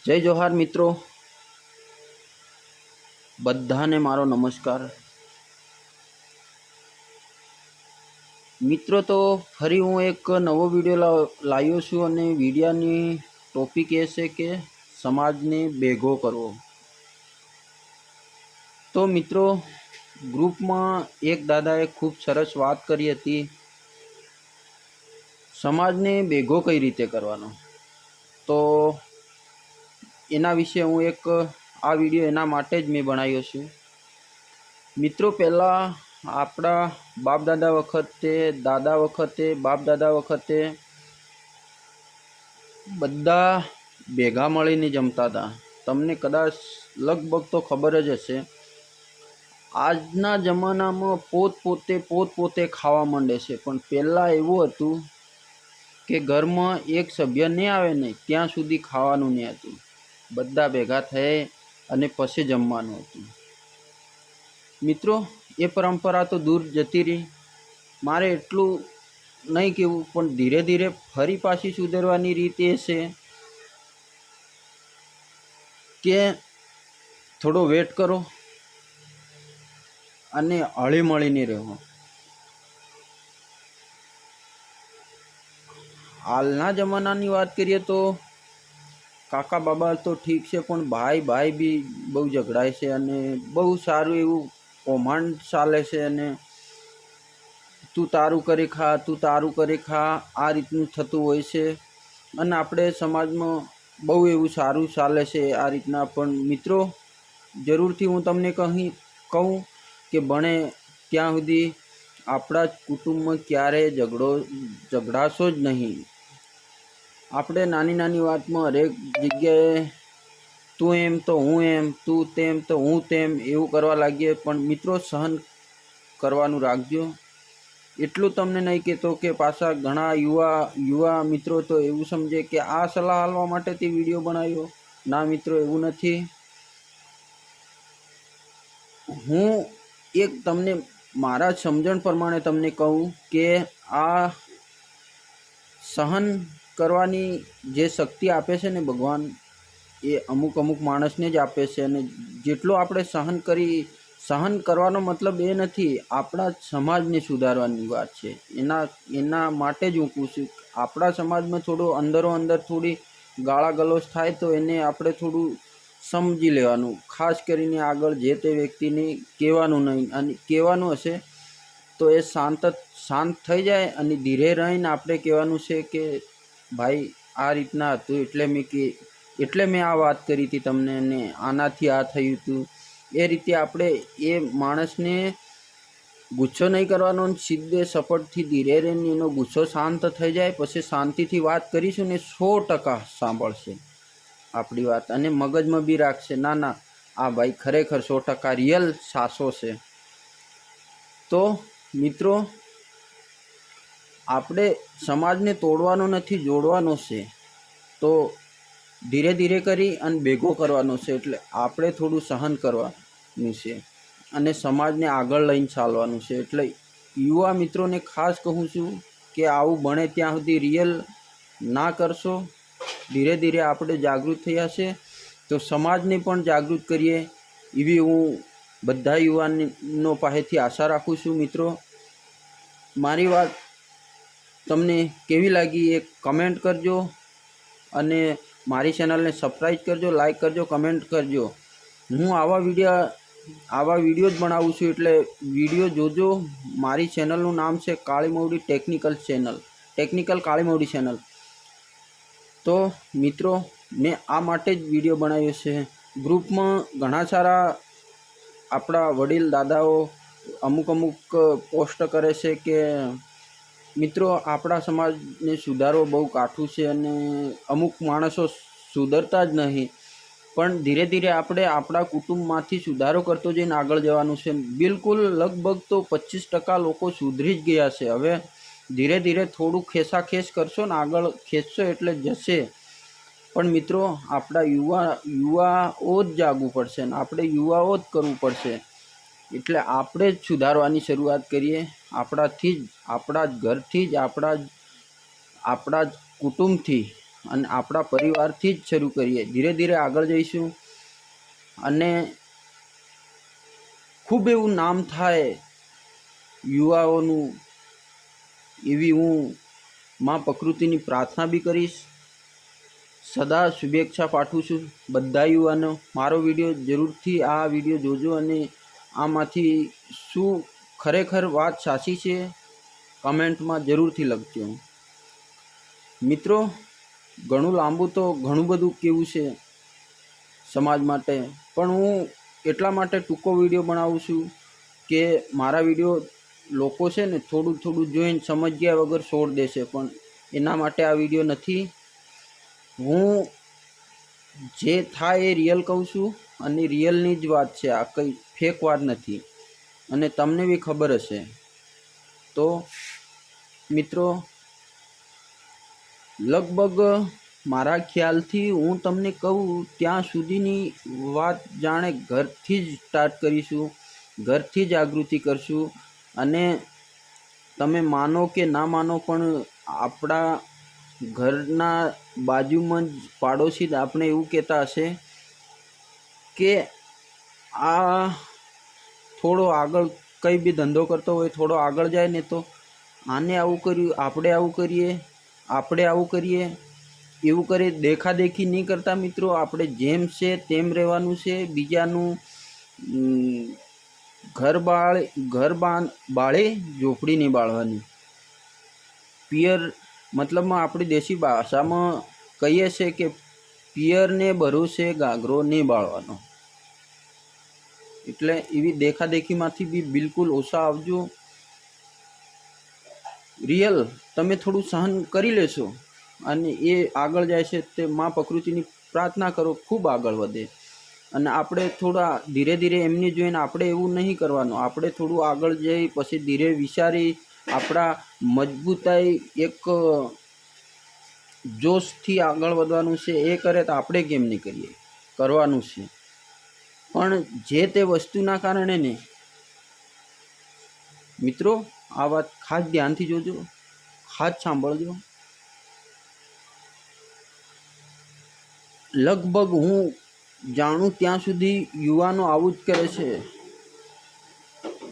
જય જોહાર મિત્રો, બધાને મારો નમસ્કાર। મિત્રો તો ફરી હું એક નવો વિડીયો લાવ્યો છું અને વિડીયાની ટોપિક એ છે કે સમાજને ભેગો કરવો। તો મિત્રો ગ્રુપમાં એક દાદાએ ખૂબ સરસ વાત કરી હતી, સમાજને ભેગો કઈ રીતે કરવાનો। તો એના વિશે હું એક આ વિડીયો એના માટે જ મેં બનાવ્યો છું। મિત્રો પહેલાં આપણા બાપ દાદા વખતે બધા ભેગા મળીને જમતા હતા। તમને કદાચ લગભગ તો ખબર જ હશે। આજના જમાનામાં પોતે ખાવા માંડે છે, પણ પહેલાં એવું હતું કે ઘરમાં એક સભ્ય નહીં આવે ને ત્યાં સુધી ખાવાનું નહીં હતું। બધા ભેગા થઈ અને પછી જમવાનું હતું। મિત્રો એ પરંપરા તો દૂર જતી રહી। મારે એટલું નહીં કહેવું, પણ ધીરે ધીરે ફરી પાછી સુધારવાની રીત એ છે કે થોડો વેટ કરો અને હળી મળીને રહો। હાલના જમાનાની વાત કરીએ તો કાકા બાબા તો ઠીક છે, પણ ભાઈ બી બહુ ઝઘડાય છે અને બહુ સારું એવું કૌભાંડ ચાલે છે અને તું તારું કરી ખા આ રીતનું થતું હોય છે। અને આપણે સમાજમાં બહુ એવું સારું ચાલે છે આ રીતના। પણ મિત્રો જરૂરથી હું તમને કહું કે બને ત્યાં સુધી આપણા જ કુટુંબમાં ક્યારેય ઝઘડાશો જ નહીં। આપણે નાની નાની વાતમાં હરેક જગ્યાએ તું એમ તો હું એમ, તું તેમ તો હું તેમ એવું કરવા લાગીએ। પણ મિત્રો સહન કરવાનું રાખજો। એટલું તમને નહીં કહેતો કે પાછા ઘણા યુવા મિત્રો તો એવું સમજે કે આ સલાહ આપવા માટે તે વિડીયો બનાવ્યો। ના મિત્રો, એવું નથી। હું એક તમને મારા સમજણ પ્રમાણે તમને કહું કે આ સહન કરવાની જે શક્તિ આપે છે ને ભગવાન, એ અમુક માણસને જ આપે છે। અને જેટલો આપણે સહન કરવાનો મતલબ એ નથી, આપણા સમાજને સુધારવાની વાત છે। એના માટે જ હું કહું છું, આપણા સમાજમાં થોડું અંદર થોડી ગાળા ગલોચ થાય તો એને આપણે થોડું સમજી લેવાનું। ખાસ કરીને આગળ જે તે વ્યક્તિને કહેવાનું નહીં, અને કહેવાનું હશે તો એ શાંત થઈ જાય અને ધીરે રહીને આપણે કહેવાનું છે કે ભાઈ આ રીતના હતું એટલે મેં આ વાત કરી હતી તમને, અને આનાથી આ થયું હતું। એ રીતે આપણે એ માણસને ગુસ્સો નહીં કરવાનો, સીધે સપોર્ટથી ધીરે રહીને એનો ગુસ્સો શાંત થઈ જાય પછી શાંતિથી વાત કરીશું ને 100% સાંભળશે આપણી વાત અને મગજમાં બી રાખશે, ના આ ભાઈ ખરેખર 100% રિયલ સાસો છે। તો મિત્રો આપણે સમાજને તોડવાનો નથી, જોડવાનો છે। તો ધીરે ધીરે કરી અને ભેગો કરવાનો છે। એટલે આપણે થોડું સહન કરવાનું છે અને સમાજને આગળ લઈને ચાલવાનું છે। એટલે યુવા મિત્રોને ખાસ કહું છું કે આવું બને ત્યાં સુધી રિયલ ના કરશો। ધીરે ધીરે આપણે જાગૃત થયા છે તો સમાજને પણ જાગૃત કરીએ એવી હું બધા યુવાનો પાસેથી આશા રાખું છું। મિત્રો મારી વાત તમને કેવી લાગી એ કમેન્ટ કરજો અને મારી ચેનલને સબસ્ક્રાઈબ કરજો, લાઈક કરજો, કમેન્ટ કરજો। હું આવા વિડીયો જ બનાવું છું, એટલે વિડીયો જોજો। મારી ચેનલનું નામ છે કાળી મવડી ટેકનિકલ કાળી મવડી ચેનલ। તો મિત્રો મેં આ માટે જ વિડીયો બનાવ્યો છે। ગ્રુપમાં ઘણા સારા આપણા વડીલ દાદાઓ અમુક પોસ્ટ કરે છે કે મિત્રો આપણા સમાજને સુધારવો બહુ કાઠું છે અને અમુક માણસો સુધરતા જ નહીં। પણ ધીરે ધીરે આપણે આપણા કુટુંબમાંથી સુધારો કરતો જઈને આગળ જવાનું છે। બિલકુલ લગભગ તો 25% લોકો સુધરી જ ગયા છે। હવે ધીરે ધીરે થોડું ખેંચાખેંચ કરશો ને આગળ ખેંચશો એટલે જશે। પણ મિત્રો આપણા યુવાઓ જ જાગવું પડશે ને આપણે યુવાઓ જ કરવું પડશે। એટલે આપણે જ સુધારવાની શરૂઆત કરીએ, આપણા જ ઘરથી જ, આપણા જ કુટુંબથી। અને આપણા પરિવારથી જ શરૂ કરીએ. ધીરે ધીરે આગળ જઈશું અને ખૂબ એવું નામ થાય યુવાઓનું, એવી હું માં પ્રકૃતિની પ્રાર્થના બી કરીશ. સદા શુભેચ્છા પાઠવું છું બધા યુવાનો. મારો વિડીયો જરૂરથી આ વિડીયો જોજો અને આમાંથી શું ખરેખર વાત સાચી છે કમેન્ટમાં જરૂરથી લખજો. મિત્રો, ઘણું લાંબુ તો ઘણું બધું કેવું છે સમાજ માટે, પણ હું એટલા માટે ટૂંકો વિડીયો બનાવું છું કે મારા વિડીયો લોકો છે ને થોડું થોડું જોઈને સમજ્યા વગર છોડ દેશે, પણ એના માટે આ વિડીયો નથી. હું જે થાય એ રિયલ કહું છું અને રિયલની જ વાત છે, આ કંઈ ફેક વાત નથી અને તમને બી ખબર હશે. તો મિત્રો, લગભગ મારા ખ્યાલથી હું તમને કહું ત્યાં સુધીની વાત જાણે ઘરથી જ સ્ટાર્ટ કરીશું, ઘરથી જાગૃતિ કરશું. અને તમે માનો કે ના માનો, પણ આપણા ઘરના બાજુમાં જ પાડોશી જ આપણે એવું કહેતા હશે કે આ થોડો આગળ કંઈ બી ધંધો કરતો હોય, થોડો આગળ જાય ને તો આને આવું કર્યું, આપણે આવું કરીએ, આપણે આવું કરીએ, એવું કરે. દેખાદેખી નહીં કરતા મિત્રો. આપણે જેમ છે તેમ રહેવાનું છે. બીજાનું ઘર બાળે ઝોપડી નહીં બાળવાની. પિયર મતલબમાં આપણી દેશી ભાષામાં કહીએ છે કે પિયરને ભરોસે ગાગરો નહીં બાળવાનો. એટલે એવી દેખાદેખીમાંથી બી બિલકુલ ઓછા આવજો. રિયલ તમે થોડું સહન કરી લેશો અને એ આગળ જાય છે તે માં પ્રકૃતિની પ્રાર્થના કરો, ખૂબ આગળ વધે. અને આપણે થોડા ધીરે ધીરે એમને જોઈને આપણે એવું નહીં કરવાનું. આપણે થોડું આગળ જઈ પછી ધીરે વિચારી આપણા મજબૂતાઈ એક જોશથી આગળ વધવાનું છે. એ કરે તો આપણે કેમ નહીં કરીએ, કરવાનું છે. પણ જે તે વસ્તુના કારણે ને મિત્રો, આ વાત ખાસ ધ્યાનથી જોજો, ખાસ સાંભળજો. લગભગ હું જાણું ત્યાં સુધી યુવાનો આવું જ કરે છે.